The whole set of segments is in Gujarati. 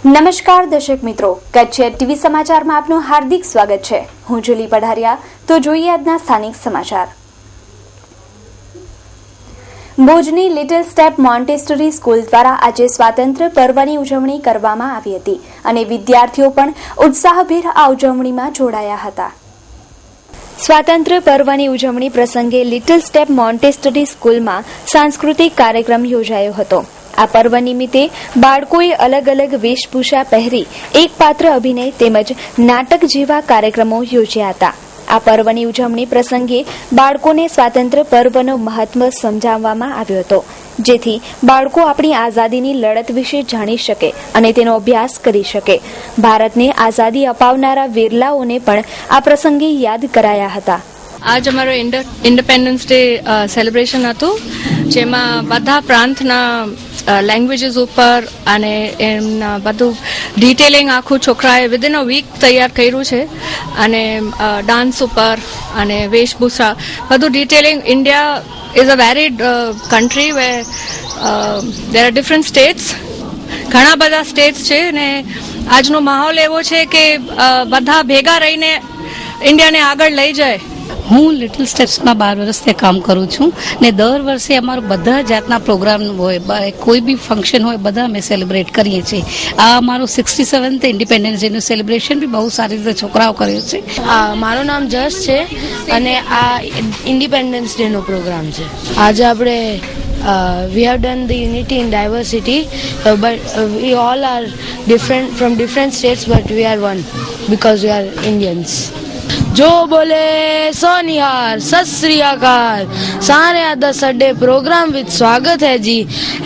નમસ્કાર દર્શક મિત્રો, કચ્છ ટીવી સમાચારમાં આપનું હાર્દિક સ્વાગત છે। હું જુલી પઢારિયા। તો જોઈએ આજના સ્થાનિક સમાચાર। ભુજની લિટલ સ્ટેપ મોન્ટેસરી સ્કૂલ દ્વારા આજે સ્વાતંત્ર્ય પર્વની ઉજવણી કરવામાં આવી હતી અને વિદ્યાર્થીઓ પણ ઉત્સાહભેર આ ઉજવણીમાં જોડાયા હતા। સ્વાતંત્ર્ય પર્વની ઉજવણી પ્રસંગે લિટલ સ્ટેપ મોન્ટેસરી સ્કૂલમાં સાંસ્કૃતિક કાર્યક્રમ યોજાયો હતો। આ પર્વ નિમિત્તે બાળકોએ અલગ અલગ વેશભૂષા પહેરી એક પાત્ર અભિનય તેમજ નાટક જેવા કાર્યક્રમો યોજ્યા હતા। આ પર્વની ઉજવણી પ્રસંગે બાળકોને સ્વાતંત્ર્ય પર્વનો મહત્વ સમજાવવામાં આવ્યો હતો, જેથી બાળકો આપણી આઝાદીની લડત વિશે જાણી શકે અને તેનો અભ્યાસ કરી શકે। ભારતને આઝાદી અપાવનારા વીરલાઓને પણ આ પ્રસંગે યાદ કરાયા હતા। आज અમારો ઇન્ડિપેન્ડન્સ ડે સેલિબ્રેશન હતું, જેમાં બધા પ્રાંતના લેંગ્વેજીસ ઉપર અને એમના બધું ડિટેલિંગ આખું છોકરાએ વિધિન અ વીક તૈયાર કર્યું છે અને ડાન્સ ઉપર અને વેશભૂષા બધું detailing. India is a varied country way there are different states, ઘણા બધા સ્ટેટ્સ છે ને આજનો માહોલ એવો છે કે બધા ભેગા રહીને ઇન્ડિયાને આગળ લઈ જાય। હું લિટલ સ્ટેપ્સમાં 12 વર્ષથી કામ કરું છું ને દર વર્ષે અમારો બધા જાતના પ્રોગ્રામ હોય, કોઈ બી ફંક્શન હોય, બધા અમે સેલિબ્રેટ કરીએ છીએ। આ અમારું 67th ઇન્ડિપેન્ડન્સ ડેનું સેલિબ્રેશન બી બહુ સારી રીતે છોકરાઓ કર્યું છે। મારું નામ જશ છે અને આ ઇન્ડિપેન્ડન્સ ડેનો પ્રોગ્રામ છે। આજે આપણે we have done the unity in diversity, but we all are different from different states, but we are one because we are Indians। जो बोले सोनिहार सत श्री अकाल सारे 10 अड्डे प्रोग्राम विद स्वागत है जी।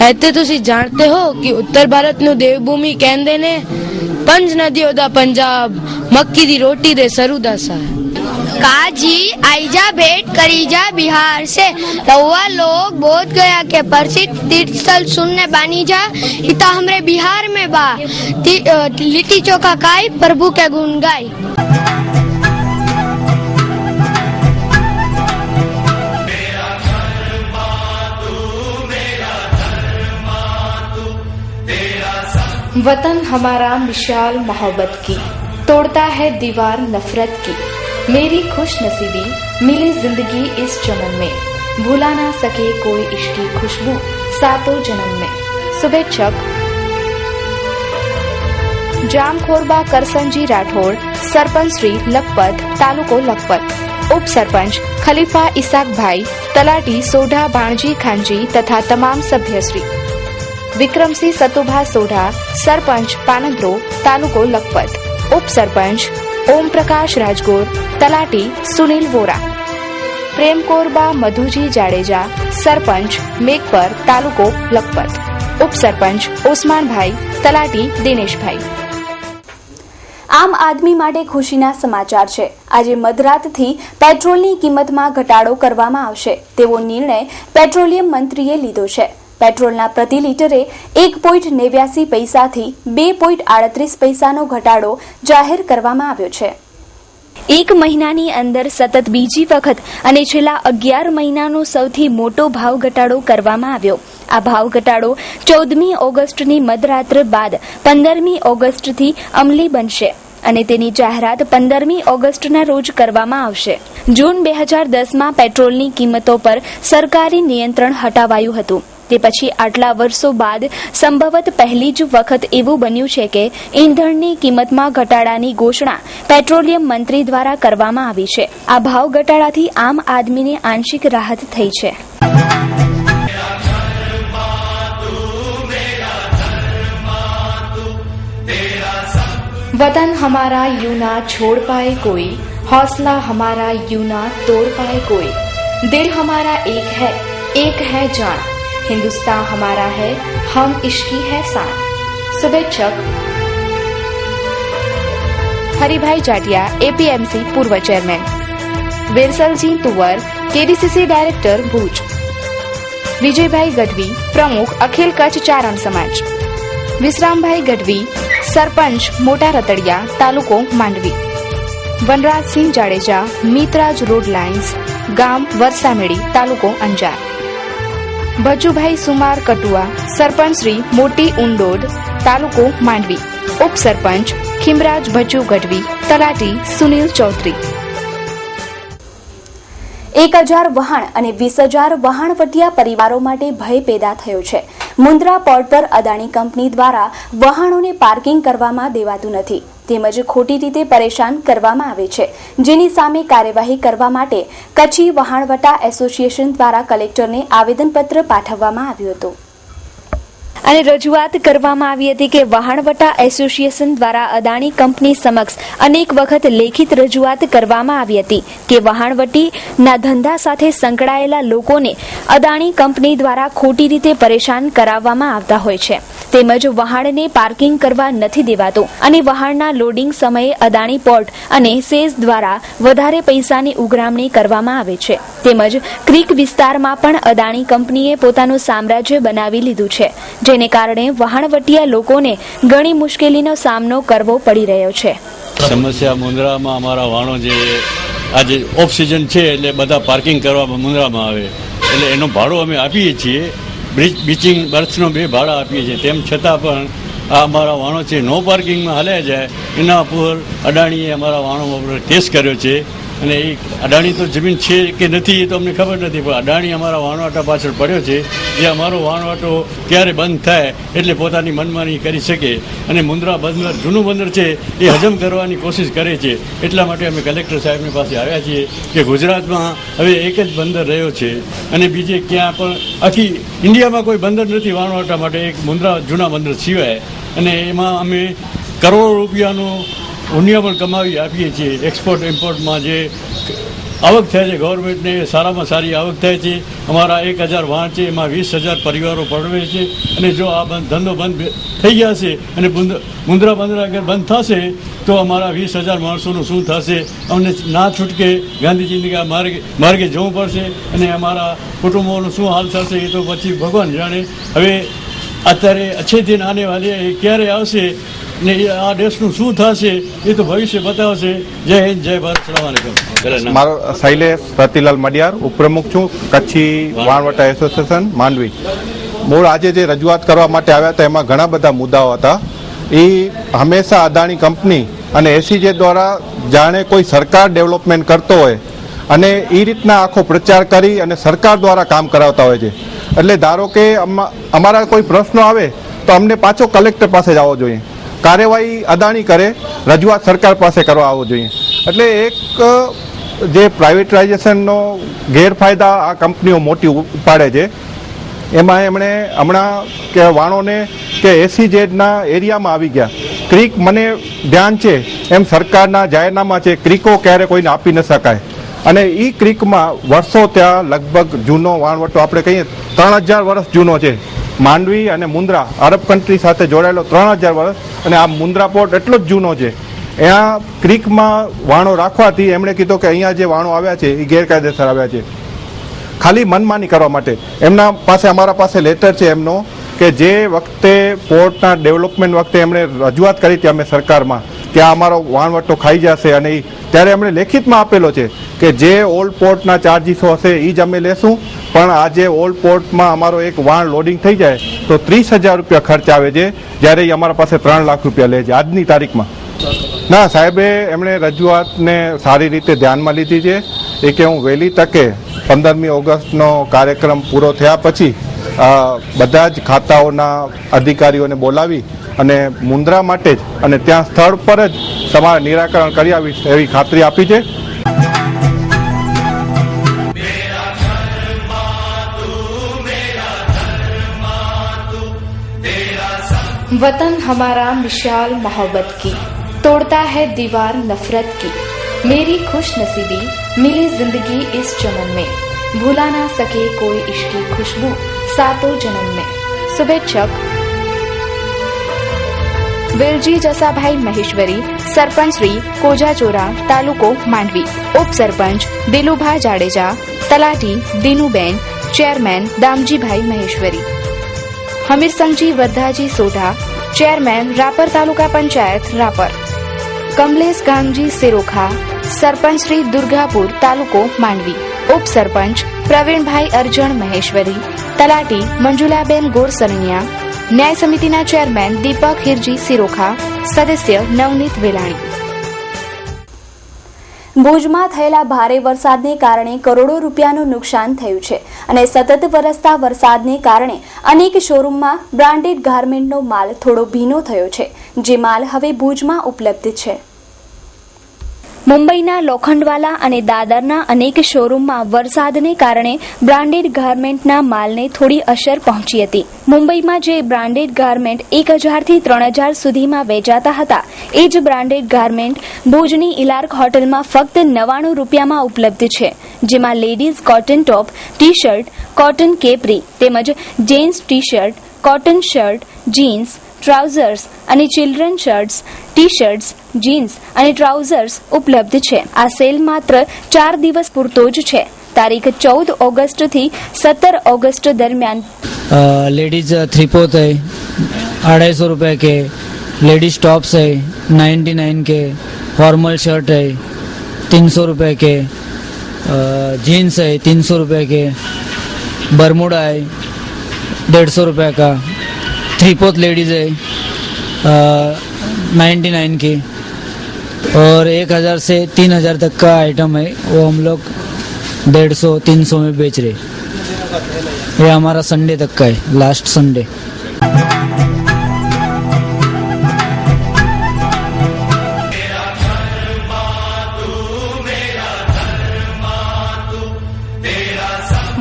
ऐते तुसी जानते हो कि उत्तर भारत नु देवभूमि कहंदे ने, पंज नदियों दा पंजाब, मक्की दी रोटी दे सरूदा सा। काजी आईजा भेंट करीजा बिहार से, रउआ लोग बोध गया के प्रसिद्ध तीर्थ स्थल सुनने बानी जा, इता हमरे बिहार में बा। लिट्टी चोखा खाई प्रभु के गुण गाई। वतन हमारा मिसाल मोहब्बत की, तोड़ता है दीवार नफरत की। मेरी खुश नसीबी मिली जिंदगी इस जन्म में, भुला ना सके कोई इश्क की खुशबू सातों जन्म में। शुभेच्छक जामखोरबा करसनजी राठौड़, सरपंच श्री लखपत, तालुको लखपत। उप सरपंच खलीफा इसाक भाई, तलाटी सोढ़ा बाणजी खानजी तथा तमाम सभ्यश्री। विक्रमसिंह सतुभा सोढ़ा, सरपंच पानंद्रो, तालुको लखपत। उप सरपंच ओम प्रकाश राजगोर, तलाटी सुनील वोरा। प्रेम कोरबा मधुजी जाडेजा, सरपंच मेघपर, तालुको लखपत। उप सरपंच ओस्मान भाई, तलाटी दिनेश भाई। આમ આદમી માટે ખુશીના સમાચાર છે। આજે મધરાતથી પેટ્રોલની કિંમતમાં ઘટાડો કરવામાં આવશે તેવો નિર્ણય પેટ્રોલિયમ મંત્રીએ લીધો છે। પેટ્રોલના પ્રતિ લીટરે 1.89 પૈસાથી 2.38 પૈસાનો ઘટાડો જાહેર કરવામાં આવ્યો છે। એક મહિનાની અંદર સતત બીજી વખત અને છેલ્લા 11 મહિનાનો સૌથી મોટો ભાવ ઘટાડો કરવામાં આવ્યો। આ ભાવ ઘટાડો 14મી ઓગસ્ટની મધરાત્ર બાદ 15મી ઓગસ્ટથી અમલી બનશે અને તેની જાહેરાત 15મી ઓગસ્ટના રોજ કરવામાં આવશે। જૂન 2010માં પેટ્રોલની કિંમતો પર સરકારી નિયંત્રણ હટાવાયું હતું। તે પછી આટલા વર્ષો બાદ સંભવત પહેલી જ વખત એવું બન્યું છે કે ઈંધણની કિંમતમાં ઘટાડાની ઘોષણા પેટ્રોલિયમ મંત્રી દ્વારા કરવામાં આવી છે। આ ભાવ ઘટાડાથી આમ આદમીને આંશિક રાહત થઈ છે। वतन हमारा यूं ना छोड़ पाए कोई, हौसला हमारा यूं ना तोड़ पाए कोई। दिल हमारा एक है जान, हिंदुस्तान हमारा है, हम इसकी है शान। शुभेच्छक हरिभाई जाटिया, एपीएमसी पूर्व चेयरमैन। वेरसलजी तुवर, केडीसीसी डायरेक्टर भूज। विजयभाई गढ़वी, प्रमुख अखिल कच्छ चारण समाज। विश्रामभाई गढ़वी, सरपंच मोटा रतड़िया, तालुको मांडवी। वनराज सिंह जाडेजा, मितराज रोड लाइन्स, गाम वरसामेड़ी, तालुको अंजार। भज्जुभाई सुमार कटुआ, सरपंच श्री मोटी उंडोड, तालुको मांडवी। ઉપસરપંચ ખીમરાજ ભજ્જુ ગઢવી, તલાટી સુનિલ ચૌધરી. 1000 વહાણ અને 20,000 વહાણવટિયા પરિવારો માટે ભય પેદા થયો છે. મુન્દ્રા પોર્ટ પર અદાણી કંપની દ્વારા વહાણોને પાર્કિંગ કરવામાં દેવાતું નથી તેમજ ખોટી રીતે પરેશાન કરવામાં આવે છે, જેની સામે કાર્યવાહી કરવા માટે કચ્છી વહાણવટા એસોસિએશન દ્વારા કલેક્ટરને આવેદનપત્ર પાઠવવામાં આવ્યું હતું અને રજૂઆત કરવામાં આવી હતી કે વહાણવટા એસોસિએશન દ્વારા અદાણી કંપની સમક્ષ અનેક વખત લેખિત રજૂઆત કરવામાં આવી હતી કે વહાણવટીના ધંધા સાથે સંકળાયેલા લોકોને અદાણી કંપની દ્વારા ખોટી રીતે પરેશાન કરાવવામાં આવતા હોય છે તેમજ વહાણને પાર્કિંગ કરવા નથી દેવાતું અને વહાણના લોડિંગ સમયે અદાણી પોર્ટ અને સેઝ દ્વારા વધારે પૈસાની ઉઘરામણી કરવામાં આવે છે તેમજ ક્રીક વિસ્તારમાં પણ અદાણી કંપનીએ પોતાનું સામ્રાજ્ય બનાવી લીધું છે, જેને કારણે વહાણવટિયા લોકોને ઘણી મુશ્કેલીનો સામનો કરવો પડી રહ્યો છે. સમસ્યા મુન્દ્રામાં અમારા વાહનો જે આજે ઓફ સિઝન છે એટલે બધા પાર્કિંગ કરવા મુન્દ્રામાં આવે એટલે એનું ભાડું અમે આપીએ છીએ. બીચિંગ બર્થનો 2 ભાડા આપીએ છીએ, તેમ છતાં પણ આ અમારા વાહનો છે નો પાર્કિંગમાં હાલ્યા જાય. એના ઉપર અદાણીએ અમારા વાહનો ઉપર કેસ કર્યો છે અને એ અદાણી તો જમીન છે કે નથી એ તો અમને ખબર નથી, પણ અદાણી અમારા વાહનવાટા પાછળ પડ્યો છે જે અમારો વાહનવાટો ક્યારે બંધ થાય એટલે પોતાની મનમાની કરી શકે અને મુન્દ્રા બંદર જૂનું બંદર છે એ હજમ કરવાની કોશિશ કરે છે. એટલા માટે અમે કલેક્ટર સાહેબની પાસે આવ્યા છીએ કે ગુજરાતમાં હવે એક જ બંદર રહ્યો છે અને બીજે ક્યાં પણ આખી ઇન્ડિયામાં કોઈ બંદર નથી વાહનવાટા માટે, એક મુન્દ્રા જૂના બંદર સિવાય. અને એમાં અમે કરોડો રૂપિયાનું પુણ્ય પણ કમાવી આપીએ છીએ. એક્સપોર્ટ ઇમ્પોર્ટમાં જે આવક થાય છે ગવર્મેન્ટને સારામાં સારી આવક થાય છે. અમારા 1000 વાહન છે એમાં 20,000 પરિવારો પરવે છે અને જો આ ધંધો બંધ થઈ ગયા છે અને મુન્દ્રા બંદર અગર બંધ થશે તો અમારા 20,000 માણસોનું શું થશે? અમને ના છૂટકે ગાંધીજીના માર્ગે જવું પડશે અને અમારા કુટુંબોનું શું હાલ થશે એ તો પછી ભગવાન જાણે. હવે અત્યારે અચ્છે દિન આને વાલે એ ક્યારે આવશે ને આ દેશનું શું થશે એ તો ભવિષ્ય બતાવશે. જય હિન્દ, જય ભારત. સલામ. મારો શૈલેષ રતિલાલ મડિયાર, ઉપપ્રમુખ છું કચ્છી વહાણવટા એસોસિએશન માંડવી. મૂળ આજે જે રજૂઆત કરવા માટે આવ્યા હતા એમાં ઘણા બધા મુદ્દાઓ હતા. એ હંમેશા અદાણી કંપની અને એસીજે દ્વારા જાણે કોઈ સરકાર ડેવલપમેન્ટ કરતો હોય અને એ રીતના આખો પ્રચાર કરી અને સરકાર દ્વારા કામ કરાવતા હોય છે. એટલે ધારો કે અમારા કોઈ પ્રશ્નો આવે તો અમને પાછો કલેક્ટર પાસે જવો જોઈએ, કાર્યવાહી અદાણી કરે, રજૂઆત સરકાર પાસે કરવા આવવો જોઈએ. એટલે એક જે પ્રાઇવેટાઇઝેશનનો ગેરફાયદા આ કંપનીઓ મોટી ઉપાડે છે એમાં એમણે હમણાં કે વાણોને કે એસીજેડના એરિયામાં આવી ગયા. ક્રીક મને ધ્યાન છે એમ સરકારના જાહેરનામા છે, ક્રીકો ક્યારે કોઈને આપી ન શકાય અને એ ક્રીકમાં વર્ષો ત્યાં લગભગ જૂનો વહાણવટો આપણે કહીએ 3000 વર્ષ જૂનો છે. માંડવી અને મુન્દ્રા અરબ કન્ટ્રી સાથે જોડાયેલો 3000 વર્ષ અને આ મુન્દ્રા પોર્ટ એટલો જ જૂનો છે. અહીંયા ક્રીકમાં વાણો રાખવાથી એમણે કીધું કે અહીંયા જે વાણો આવ્યા છે એ ગેરકાયદેસર આવ્યા છે, ખાલી મનમાની કરવા માટે. એમના પાસે અમારા પાસે લેટર છે એમનો કે જે વખતે પોર્ટના ડેવલપમેન્ટ વખતે એમણે રજૂઆત કરી હતી અમે સરકારમાં કે આ અમારો વહાણવટો ખાઈ જશે અને ત્યારે એમણે લેખિતમાં આપેલો છે કે જે ઓલ્ડ પોર્ટના ચાર્જીસો હશે એ જ અમે લેશું, પણ આજે ઓલ્ડ પોર્ટમાં અમારો એક વાણ લોડિંગ થઈ જાય તો 30,000 રૂપિયા ખર્ચ આવે છે, જ્યારે એ અમારા પાસે 3 લાખ રૂપિયા લે છે આજની તારીખમાં. ના સાહેબે એમણે રજૂઆતને સારી રીતે ધ્યાનમાં લીધી છે. એ કે હું વહેલી તકે 15મી ઓગસ્ટનો કાર્યક્રમ પૂરો થયા પછી બધા જ ખાતાઓના અધિકારીઓને બોલાવી અને મુન્દ્રા માટે જ અને ત્યાં સ્થળ પર જ તમારે નિરાકરણ કરી આવીશ એવી ખાતરી આપી છે. वतन हमारा मिसाल मोहब्बत की, तोड़ता है दीवार नफरत की. मेरी खुश नसीबी मिली जिंदगी इस चमन में, भुला ना सके कोई इश्क की खुशबू सातों जन्म में. शुभेच्छक વેલજી જસાભાઈ મહેશ્વરી, સરપંચ શ્રી કોજાચોરા, તાલુકો માંડવી. ઉપસરપંચ દિલુભા જાડેજા, તલાટી દિનુબેન, ચેરમેન દામજીભાઈ મહેશ્વરી. હમીરસંગજી વરદાજી સોઢા, ચેરમેન રાપર તાલુકા પંચાયત રાપર. કમલેશ ગાંગજી સિરોખા, સરપંચ શ્રી દુર્ગાપુર, તાલુકો માંડવી. ઉપસરપંચ પ્રવીણભાઈ અરજણ મહેશ્વરી, તલાટી મંજુલાબેન ગોરસરણિયા, ન્યાય સમિતિના ચેરમેન દીપક હિરજી સિરોખા, સદસ્ય નવનીત વેલાણી. ભુજમાં થયેલા ભારે વરસાદને કારણે કરોડો રૂપિયાનું નુકસાન થયું છે અને સતત વરસતા વરસાદને કારણે અનેક શોરૂમમાં બ્રાન્ડેડ ગાર્મેન્ટનો માલ થોડો ભીનો થયો છે, જે માલ હવે ભુજમાં ઉપલબ્ધ છે. મુંબઈના લોખંડવાલા અને દાદરના અનેક શોરૂમમાં વરસાદને કારણે બ્રાન્ડેડ ગાર્મેન્ટના માલને થોડી અસર પહોંચી હતી. મુંબઈમાં જે બ્રાન્ડેડ ગાર્મેન્ટ 1000 થી 3000 સુધીમાં વેચાતા હતા, એ જ બ્રાન્ડેડ ગાર્મેન્ટ ભુજની ઇલાર્ક હોટલમાં ફક્ત 99 રૂપિયામાં ઉપલબ્ધ છે, જેમાં ladies cotton top, T shirt, cotton capri તેમજ gents T shirt, cotton shirt, jeans, trousers અને children shirts, T shirts, jeans અને ટ્રાઉઝર્સ ઉપલબ્ધ છે. આ સેલ માત્ર 4 દિવસ પૂરતો જ છે. તારીખ 14 ऑगस्ट થી 17 ऑगस्ट दरमियान लेडीज 3/4 है 250 रुपए के, लेडीज टॉप्स है 99 के, फॉर्मल शर्ट है 300 रुपए के, जीन्स है 300 रुपए के, बरमूडा है 150 रुपए का, 3/4 लेडीज है 99 की, और 1000 से 3000 तक का आइटम है वो हम लोग 150-300 में बेच रहे. ये हमारा संडे तक का है, लास्ट संडे.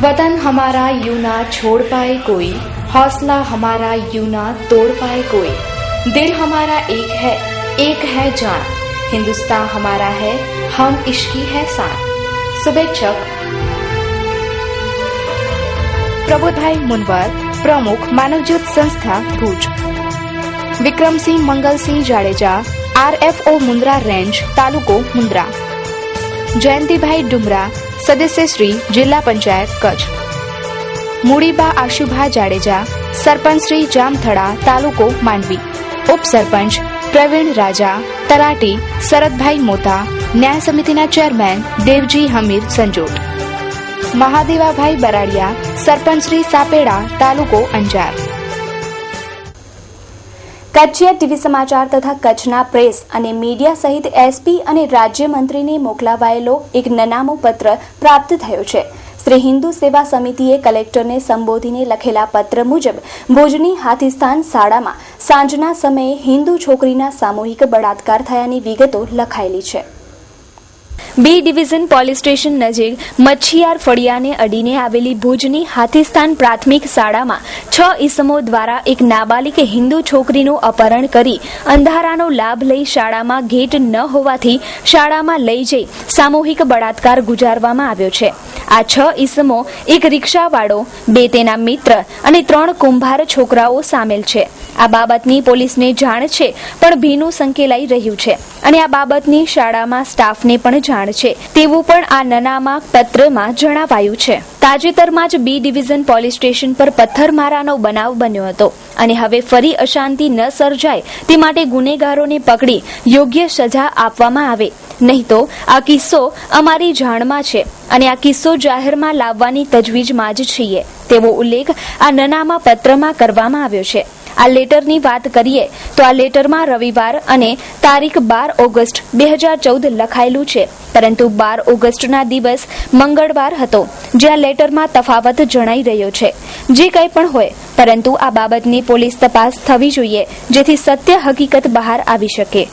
वतन हमारा यूं ना छोड़ पाए कोई, हौसला हमारा यूं ना तोड़ पाए कोई, दिल हमारा एक है जान, हिंदुस्तान हमारा है, हम इश्की है शान. शुभेच्छक प्रबोधभाई मुनवर, प्रमुख मानवज्योत संस्था भुज. विक्रमसिंह मंगलसिंह जाडेजा, RFO मुंद्रा रेंज, तालुको मुंद्रा. जयंतीभाई डुमरा, सदस्य श्री, जिला पंचायत कच्छ. मूड़ीबा आशुभा जाडेजा, सरपंच श्री, जामथड़ा, तालुको मांडवी. उपसरपंच प्रवीण राजा, तलाटी शरदभाई मोता, न्याय समितिना चेरमेन देवजी हमीर संजोट. महादेवाभाई बराड़िया, सरपंच श्री, सापेड़ा, तालुको अंजार. કચ્છીયા ટીવી સમાચાર તથા કચ્છના પ્રેસ અને મીડિયા સહિત SP અને રાજ્યમંત્રીને મોકલાવાયેલો એક નનામો પત્ર પ્રાપ્ત થયો છે. શ્રી હિન્દુ સેવા સમિતિએ કલેક્ટરને સંબોધીને લખેલા પત્ર મુજબ ભુજની હાથીસ્થાન શાળામાં સાંજના સમયે હિન્દુ છોકરીના સામૂહિક બળાત્કાર થયાની વિગતો લખાયેલી છે. બી ડિવિઝન પોલીસ સ્ટેશન નજીક મચ્છિયાર ફળિયાને અડીને આવેલી ભુજની હાથીસ્થાન પ્રાથમિક શાળામાં 6 ઈસમો દ્વારા એક નાબાલિગ હિન્દુ છોકરીનું અપહરણ કરી અંધારાનો લાભ લઈ શાળામાં ગેટ ન હોવાથી શાળામાં લઈ જઈ સામૂહિક બળાત્કાર ગુજારવામાં આવ્યો છે. આ 6 ઈસમો એક રિક્ષાવાળો, 2 તેના મિત્ર અને 3 કુંભાર છોકરાઓ સામેલ છે. આ બાબતની પોલીસને જાણ છે, પણ ભીનું સંકેલાઈ રહ્યું છે અને આ બાબતની શાળામાં સ્ટાફને પણ જાણ છે તેવું પણ આ નનામા પત્રમાં જણાવાયું છે. તાજેતરમાં જ બી ડિવિઝન પોલીસ સ્ટેશન પર પથ્થરમારાનો બનાવ બન્યો હતો અને હવે ફરી અશાંતિ ન સર્જાય તે માટે ગુનેગારોને પકડી યોગ્ય સજા આપવામાં આવે, નહીં તો આ કિસ્સો અમારી જાણમાં છે અને આ કિસ્સો જાહેરમાં લાવવાની તજવીજમાં જ છીએ તેવો ઉલ્લેખ આ નનામા પત્રમાં કરવામાં આવ્યો છે. આ લેટરની વાત કરીએ તો આ લેટરમાં રવિવાર અને તારીખ 12 ઓગસ્ટ 2014 લખાયેલું છે, પરંતુ 12 ઓગસ્ટના દિવસ મંગળવાર હતો, જે આ લેટરમાં તફાવત જણાઈ રહ્યો છે. જે કંઈ પણ હોય, પરંતુ આ બાબતની પોલીસ તપાસ થવી જોઈએ, જેથી સત્ય હકીકત બહાર આવી શકે.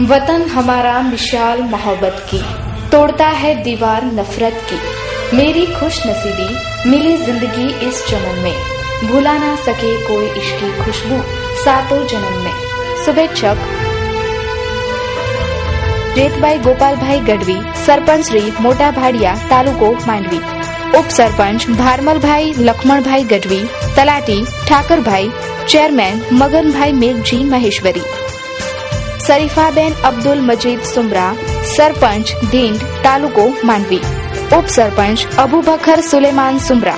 वतन हमारा मिसाल मोहब्बत की, तोड़ता है दीवार नफरत की, मेरी खुश नसीबी मिली जिंदगी इस जन्म में, भुला ना सके कोई इश्की खुशबू सातों जन्म में. शुभेच्छक रेतबाई गोपालभाई गढ़वी, सरपंच श्री, मोटा भाड़िया, तालुको मांडवी. उपसरपंच भारमलभाई लक्ष्मणभाई गढ़वी, तलाटी ठाकरभाई, चेयरमैन मगनभाई मेघजी महेश्वरी. शरीफाबेन अब्दुल मजीद सुमरा, सरपंच दींड, तालुको मांडवी. उपसरपंच अबू बकर सुलेमान सुमरा.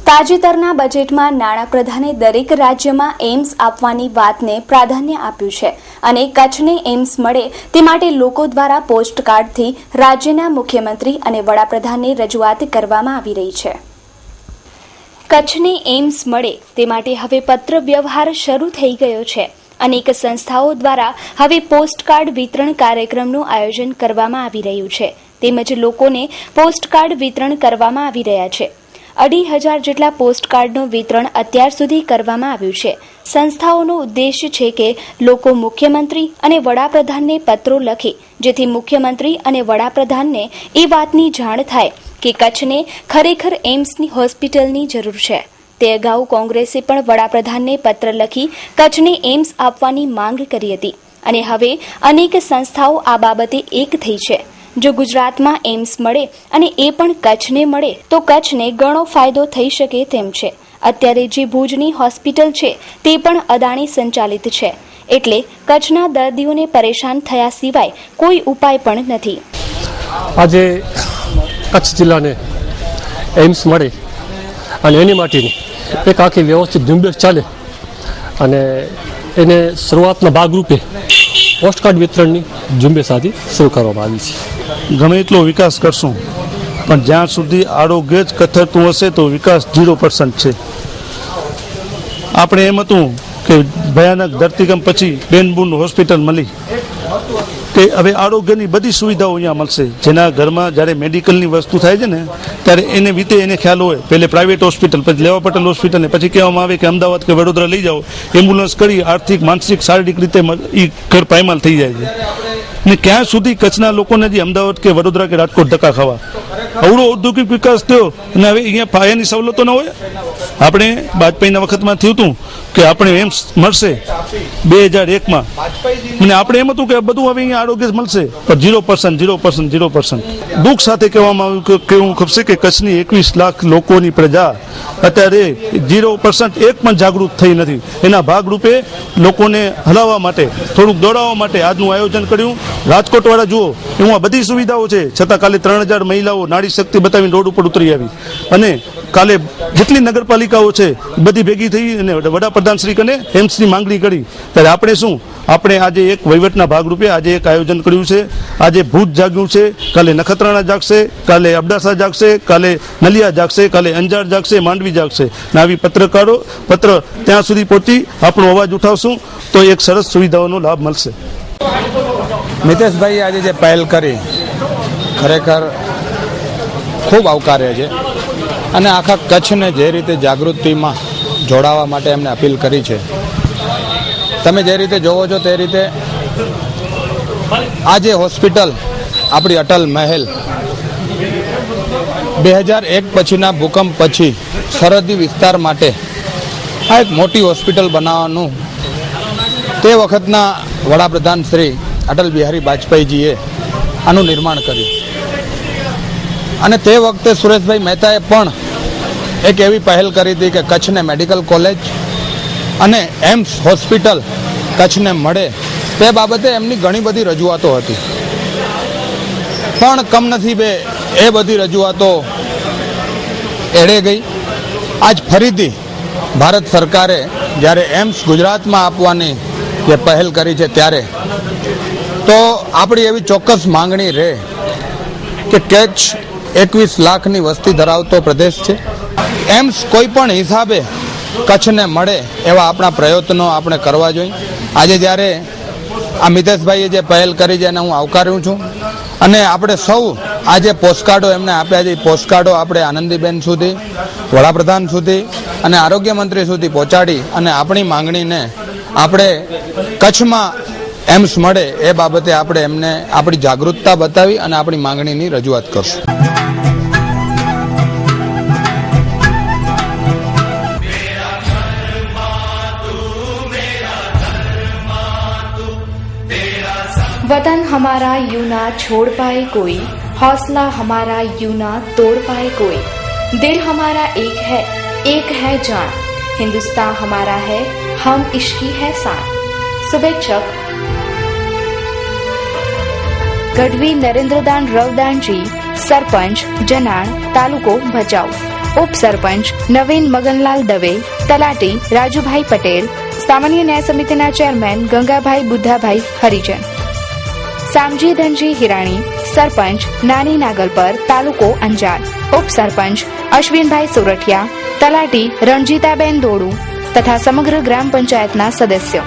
તાજેતરના બજેટમાં નાણાપ્રધાને દરેક રાજ્યમાં એમ્સ આપવાની વાતને પ્રાધાન્ય આપ્યું છે અને કચ્છને એમ્સ મળે તે માટે લોકો દ્વારા પોસ્ટકાર્ડથી રાજ્યના મુખ્યમંત્રી અને વડાપ્રધાનને રજૂઆત કરવામાં આવી રહી છે. કચ્છને એમ્સ મળે તે માટે હવે પત્ર વ્યવહાર શરૂ થઈ ગયો છે. અનેક સંસ્થાઓ દ્વારા હવે પોસ્ટકાર્ડ વિતરણ કાર્યક્રમનું આયોજન કરવામાં આવી રહ્યું છે તેમજ લોકોને પોસ્ટકાર્ડ વિતરણ કરવામાં આવી રહ્યા છે. 2,500 જેટલા પોસ્ટકાર્ડનું વિતરણ અત્યાર સુધી કરવામાં આવ્યું છે. સંસ્થાઓનો ઉદ્દેશ્ય છે કે લોકો મુખ્યમંત્રી અને વડાપ્રધાનને પત્રો લખે જેથી મુખ્યમંત્રી અને વડાપ્રધાનને એ વાતની જાણ થાય કે કચ્છને ખરેખર એમ્સની હોસ્પિટલની જરૂર છે. તે અગાઉ કોંગ્રેસે પણ વડાપ્રધાનને પત્ર લખી કચ્છને એમ્સ આપવાની માંગ કરી હતી અને હવે અનેક સંસ્થાઓ આ બાબતે એક થઈ છે. જો ગુજરાતમાં એમ્સ મળે અને એ પણ કચ્છને મળે તો કચ્છને ઘણો ફાયદો થઈ શકે તેમ છે. અત્યારે જે ભુજની હોસ્પિટલ છે તે પણ અદાણી સંચાલિત છે એટલે કચ્છના દર્દીઓને પરેશાન થયા સિવાય કોઈ ઉપાય પણ નથી. આજે કચ્છ જિલ્લાને એમ્સ મળે અને એની માટેની એક આખી વ્યવસ્થિત ઝુંબેશ ચાલે અને એને શરૂઆતના ભાગરૂપે પોસ્ટકાર્ડ વિતરણની ઝુંબેશ આજે શરૂ કરવામાં આવી છે. ગમે એટલો વિકાસ કરશું પણ જ્યાં સુધી આરોગ્ય જ કથળતું હશે તો વિકાસ 0% છે. આપણે એમ હતું કે ભયાનક ધરતીકંપ પછી બેનબુન હોસ્પિટલ મળી કે હવે આરોગ્યની બધી સુવિધાઓ અહીંયા મળશે. જેના ઘરમાં જ્યારે મેડિકલની વસ્તુ થાય છે ને ત્યારે એને વિતે એને ખ્યાલ હોય પહેલે પ્રાઇવેટ હોસ્પિટલ પછી લેવા પટેલ હોસ્પિટલ ને પછી કહેવામાં આવે કે અમદાવાદ કે વડોદરા લઈ જાઓ એમ્બ્યુલન્સ કરી આર્થિક માનસિક શારીરિક રીતે એ ઘર પાયમાલ થઈ જાય છે. ને ક્યાં સુધી કચ્છના લોકોને જે અમદાવાદ કે વડોદરા કે રાજકોટ ધક્કા ખાવા અવળો ઔદ્યોગિક વિકાસ થયો અને હવે અહીંયા પાયાની સવલતો ન હોય. આપણે વાજપેયીના વખતમાં થયું હતું કે આપણે એમ્સ મળશે 2001માં અને આપણે એમ હતું કે બધું હવે અહીંયા આરોગ્ય મળશે પણ 0%. દુઃખ સાથે કહેવામાં આવ્યું કેવું ખપશે કે કચ્છની 21 લાખ લોકોની પ્રજા અત્યારે 0% એક પણ જાગૃત થઈ નથી. એના ભાગરૂપે લોકોને હલાવવા માટે થોડુંક દોડાવવા માટે આજનું આયોજન કર્યું. રાજકોટ વાળા જુઓ એમાં બધી સુવિધાઓ છે છતાં કાલે 3,000 મહિલાઓ નારી શક્તિ બતાવીને રોડ ઉપર ઉતરી આવી અને કાલે જેટલી નગરપાલિકાઓ છે બધી ભેગી થઈ અને વડાપ્રધાન શ્રી કને એમ્સની માંગણી કરી. ત્યારે આપણે શું આપણે આજે એક વહીવટના ભાગરૂપે આજે એક આયોજન કર્યું છે. આજે ભુજ જાગ્યું છે, કાલે નખત્રાણા જાગશે, કાલે અબડાસા જાગશે, કાલે નલિયા જાગશે, કાલે અંજાર જાગશે, માંડવી જાગશે. અને આવી પત્ર ત્યાં સુધી પહોંચી આપણો અવાજ ઉઠાવશું તો એક સરસ સુવિધાઓનો લાભ મળશે. મિતેશભાઈ આજે જે પહેલ કરી ખરેખર ખૂબ આવકાર્ય છે અને આખા કચ્છને જે રીતે જાગૃતિમાં જોડાવા માટે એમને અપીલ કરી છે. તમે જે રીતે જોવો છો તે રીતે આ જે હોસ્પિટલ આપણી અટલ મહેલ 2001 પછીના ભૂકંપ પછી સરહદી વિસ્તાર માટે આ એક મોટી હોસ્પિટલ બનાવવાનું તે વખતના વડાપ્રધાન શ્રી અટલ બિહારી વાજપેયીજીએ આનું નિર્માણ કર્યું અને તે વખતે સુરેશભાઈ મહેતાએ પણ એક એવી પહેલ કરી હતી કે કચ્છને મેડિકલ કોલેજ અને એમ્સ હોસ્પિટલ કચ્છને મળે તે બાબતે એમની ઘણી બધી રજૂઆતો હતી પણ કમનસીબે એ બધી રજૂઆતો એળે ગઈ. આજ ફરીથી ભારત સરકારે જ્યારે એમ્સ ગુજરાતમાં આપવાની જે પહેલ કરી છે ત્યારે તો આપણી એવી ચોક્કસ માંગણી રહે કે કચ્છ 21 લાખની વસ્તી ધરાવતો પ્રદેશ છે. એમ્સ કોઈ પણ હિસાબે કચ્છને મળે એવા આપણા પ્રયત્નો આપણે કરવા જોઈએ. આજે જ્યારે આ મિતેશભાઈએ જે પહેલ કરી છે એને હું આવકારું છું અને આપણે સૌ આજે પોસ્ટકાર્ડો એમને આપ્યા છે. પોસ્ટકાર્ડો આપણે આનંદીબેન સુધી, વડાપ્રધાન સુધી અને આરોગ્ય મંત્રી સુધી પહોંચાડી અને આપણી માંગણીને આપણે કચ્છમાં એમ્સ મળે એ બાબતે આપણે એમને આપણી જાગૃતતા બતાવી અને આપણી માંગણીની રજૂઆત કરશું. वतन हमारा यूं ना छोड़ पाए कोई, हौसला हमारा यूं ना तोड़ पाए कोई. दिल हमारा एक है जान, हिंदुस्तान हमारा है, हम इसकी है शान. शुभेच्छक गढ़वी नरेंद्रदान रवदानजी, सरपंच जनाण, तालुको भचाऊ. ઉપસરપંચ નવીન મગનલાલ દવે, તલાટી રાજુભાઈ પટેલ, સામાન્ય ન્યાય સમિતિના ચેરમેન ગંગાભાઈ બુદ્ધાભાઈ હરિજન, સામજી ધનજી હિરાણી, સરપંચ નાની નાગલપર, તાલુકો અંજાર, ઉપસરપંચ અશ્વિનભાઈ સોરઠિયા, તલાટી રણજીતાબેન દોડુ તથા સમગ્ર ગ્રામ પંચાયતના સદસ્યો,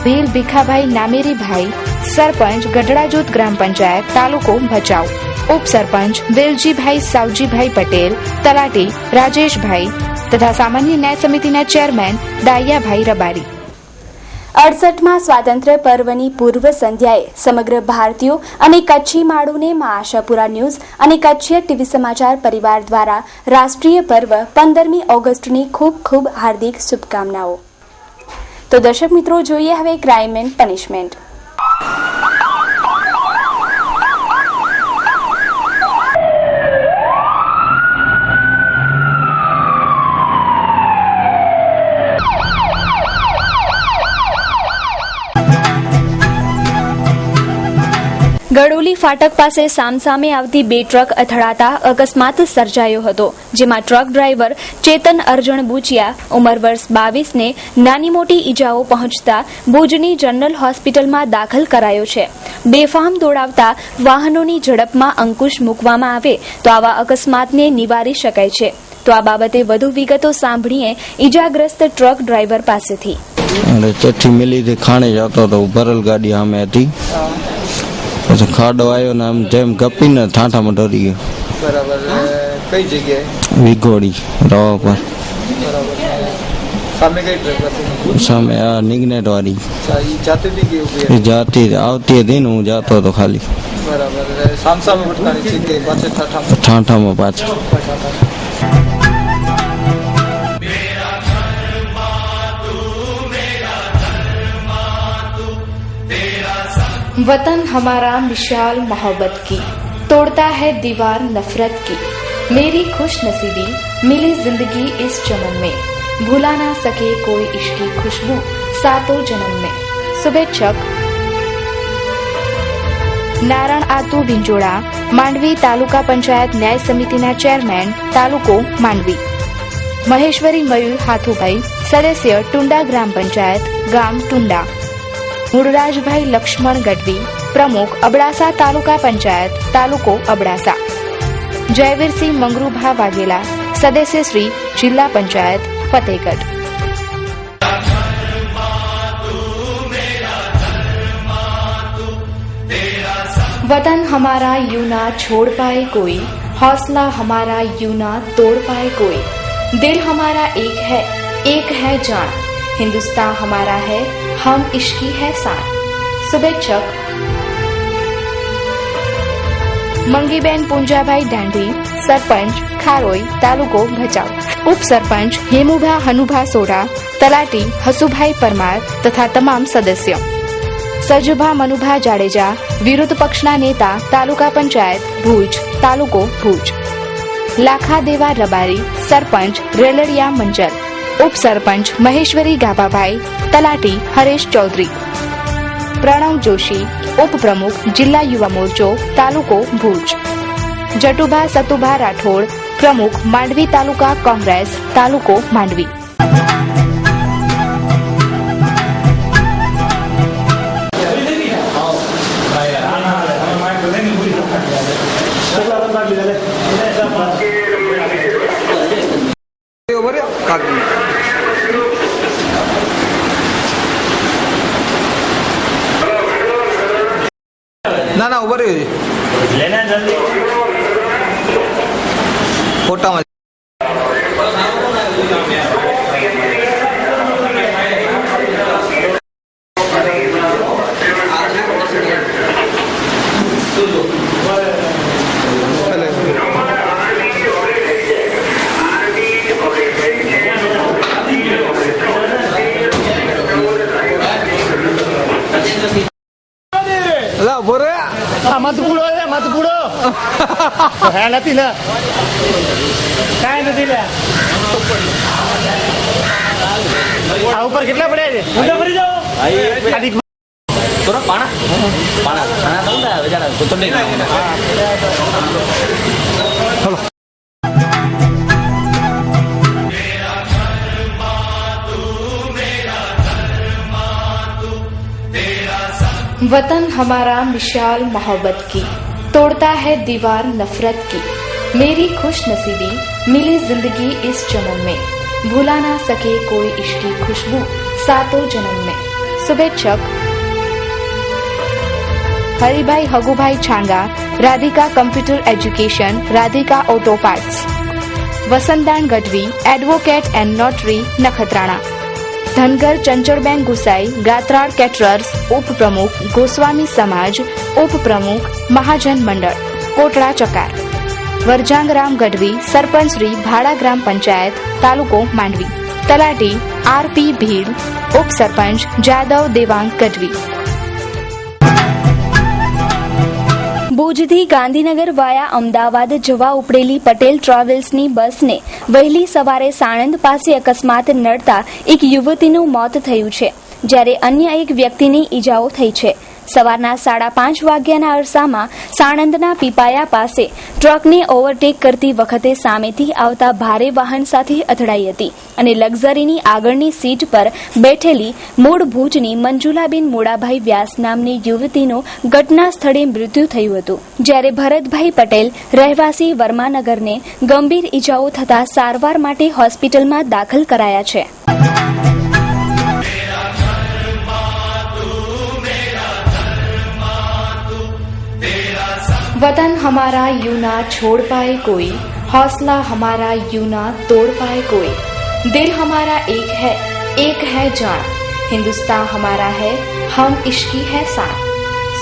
ભીલ ભીખાભાઈ નામેરીભાઈ, સરપંચ ગઢડા ગ્રામ પંચાયત, તાલુકો ભચાઉ, ઉપસરપંચ વેલજીભાઈ સાવજીભાઈ પટેલ, તલાટી રાજેશભાઈ તથા સામાન્ય ન્યાય સમિતિના ચેરમેન ડાયાભાઈ રબારી. 68માં સ્વાતંત્ર્ય પર્વની પૂર્વ સંધ્યાએ સમગ્ર ભારતીયો અને કચ્છી માળુને મા આશાપુરા ન્યૂઝ અને કચ્છી ટીવી સમાચાર પરિવાર દ્વારા રાષ્ટ્રીય પર્વ 15મી ઓગસ્ટની ખૂબ ખૂબ હાર્દિક શુભકામનાઓ. તો દર્શક મિત્રો, જોઈએ હવે ક્રાઇમ એન્ડ પનિશમેન્ટ. ગડોલી ફાટક પાસે સામસામે આવતી બે ટ્રક અથડાતા અકસ્માત સર્જાયો હતો, જેમાં ટ્રક ડ્રાઈવર ચેતન અરજણ બુચિયા ઉંમર વર્ષ 22 ને નાની મોટી ઈજાઓ પહોંચતા ભુજની જનરલ હોસ્પિટલમાં દાખલ કરાયો છે. બેફામ દોડાવતા વાહનોની ઝડપમાં અંકુશ મૂકવામાં આવે તો આવા અકસ્માતને નિવારી શકાય છે. તો આ બાબતે વધુ વિગતો સાંભળીએ ઈજાગ્રસ્ત ટ્રક ડ્રાઈવર પાસેથી. ચઠ્ઠી મિલીથી ખાણે જતો હતો, ભરેલ ગાડી સામે હતી, પછી ખાડો આવ્યો ને આમ જેમ ગપીને ઠાઠામાં ડરી ગયો. બરાબર. કઈ જગ્યાએ? વિઘોડી રવા પર. સામે કઈ ટ્રક હતી? સામે આ નિગ્નેટ વાળી. જાતી હતી કે ઊભી? જાતી આવતી હતી ને હું જાતો હતો ખાલી. બરાબર. સામસામે ભટકાણી છે કે પાછળ ઠાઠામાં? ઠાઠામાં પાછળ. वतन हमारा मिसाल मोहब्बत की, तोड़ता है दीवार नफरत की, मेरी खुश नसीबी मिली जिंदगी इस चमन में, भुला ना सके कोई इश्क की खुशबू सातों जन्म में. शुभेच्छक नारायण आतु विंजोड़ा, માંડવી તાલુકા પંચાયત ન્યાય સમિતિના ચેરમેન, તાલુકો માંડવી. મહેશ્વરી મયુર હાથુભાઈ, સદસ્ય ટુંડા ગ્રામ પંચાયત, ગામ ટુંડા. મૂળરાજભાઈ લક્ષ્મણ ગઢવી, પ્રમુખ અબડાસા તાલુકા પંચાયત, તાલુકો અબડાસા. જયવીરસિંહ મંગરૂભા વાઘેલા, સદસ્ય શ્રી જિલ્લા પંચાયત, ફતેહગઢ. वतन हमारा यूं ना छोड़ पाए कोई, हौसला हमारा यूं ना तोड़ पाए कोई, दिल हमारा एक है जान, हिंदुस्तान हमारा है, हम इश्की है शान. शुभेच्छक मंगीबेन पूंजाभाई डांडी, सरपंच खारोई, तालुको भचाઉ. उपसरपंच हेमुभा हनुभा सोढ़ा, तलाटी हसुभाई परमार तथा तमाम सदस्यों. सजुभा मनुभा जाडेजा, विरोध पक्षना नेता, तालुका पंचायत भूज, तालुको भूज. लाखा देवा रबारी, सरपंच रेलड़िया मंजल. उपसरपंच महेश्वरी गाभाभाई, तलाटी हरेश चौधरी. प्रणव जोशी, उपप्रमुख जिला युवा मोर्चो, तालुको भूज. जटुभा सतुभा राठोड़, प्रमुख मांडवी तालुका कांग्रेस, तालुको मांडवी. ના ના ઉભા રહ્યો ફોટામાં. મત પૂડો હે નથી ને કાંઈ નથી લે. આ ઉપર કેટલા પડ્યા છે? ઊંધા ફરી જાઓ. वतन हमारा मिसाल मोहब्बत की, तोड़ता है दीवार नफरत की। मेरी खुश नसीबी मिली जिंदगी इस जन्म में, भुला ना सके कोई इश्क की खुशबू सातों जन्म में। शुभेच्छक Haribhai Hagubhai Changa, Radhika computer education, Radhika auto parts. Vasantdan Gadhvi, advocate and notary, Nakhatrana. Dhangar Chanchalben Gusai, Gatrad caterers, उप प्रमुख, गोस्वामी समाज, उप प्रमुख, महाजन मंडल, कोटड़ा चकार। वरजांगराम गढ़वी, सरपंच श्री भाड़ा ग्राम पंचायत, तालुको मांडवी। तलाटी आरपी भीड़, उप सरपंच जादव देवांग गढ़वी। ભુજથી ગાંધીનગર વાયા અમદાવાદ જવા ઉપડેલી પટેલ ટ્રાવેલ્સની બસને વહેલી સવારે સાણંદ પાસે અકસ્માત નડતા એક યુવતીનું મોત થયું છે, જ્યારે અન્ય એક વ્યક્તિની ઈજાઓ થઈ છે. સવારના 5:30 વાગ્યાના અરસામાં સાણંદના પીપાયા પાસે ટ્રકને ઓવરટેક કરતી વખતે સામેથી આવતા ભારે વાહન સાથે અથડાઈ હતી અને લક્ઝરીની આગળની સીટ પર બેઠેલી મૂળ ભુજની મંજુલાબેન મોડાભાઈ વ્યાસ નામની યુવતીનું ઘટના સ્થળે મૃત્યુ થયું હતું, જ્યારે ભરતભાઈ પટેલ રહેવાસી વર્માનગરને ગંભીર ઈજાઓ થતા સારવાર માટે હોસ્પિટલમાં દાખલ કરાયા છે. वतन हमारा यूं ना छोड़ पाए कोई, हौसला हमारा यूं ना तोड़ पाए कोई। दिल हमारा एक है जान, हिंदुस्तान हमारा है, हम इश्की है शान।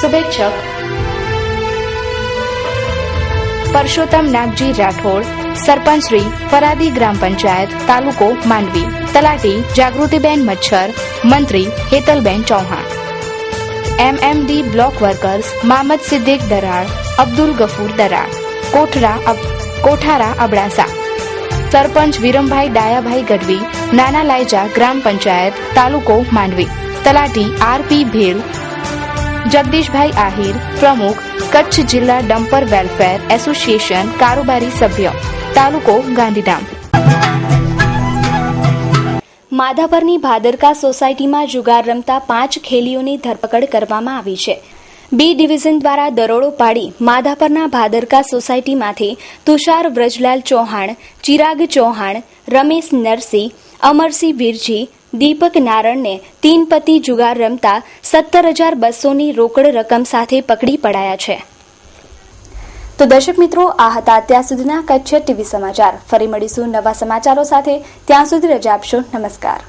शुभेच्छक परशोत्तम नागजी राठौड़, सरपंच श्री फरादी ग्राम पंचायत, तालुको मांडवी। तलाटी जागृतिबेन मच्छर, मंत्री Hetalben Chauhan. MMD block workers Mohammad Siddiq Darad, Abdul Gafoor Darad, Kothara Abdasa. सरपंच वीरमभाई डायाभाई गढ़वी, नाना लायजा ग्राम पंचायत, तालुको मांडवी। तलाटी आरपी भीड़, जगदीशभाई आहिर, प्रमुख कच्छ जिला डंपर वेलफेर एसोसिएशन, कारोबारी सभ्य, तालुको गांधीधाम। માધાપરની ભાદરકા સોસાયટીમાં જુગાર રમતા 5 ખેલીઓની ધરપકડ કરવામાં આવી છે. બી ડિવિઝન દ્વારા દરોડો પાડી માધાપરના ભાદરકા સોસાયટીમાંથી તુષાર વ્રજલાલ ચૌહાણ, ચિરાગ ચૌહાણ, રમેશ નરસિંહ, અમરસિંહ વીરજી, દીપક નારણને 3 પતિ જુગાર રમતા 17,200ની રોકડ રકમ સાથે પકડી પડાયા છે. તો દર્શક મિત્રો, આ હતા અત્યાર સુધીના કચ્છ ટીવી સમાચાર. ફરી મળીશું નવા સમાચારો સાથે. ત્યાં સુધી રજા આપશો. નમસ્કાર.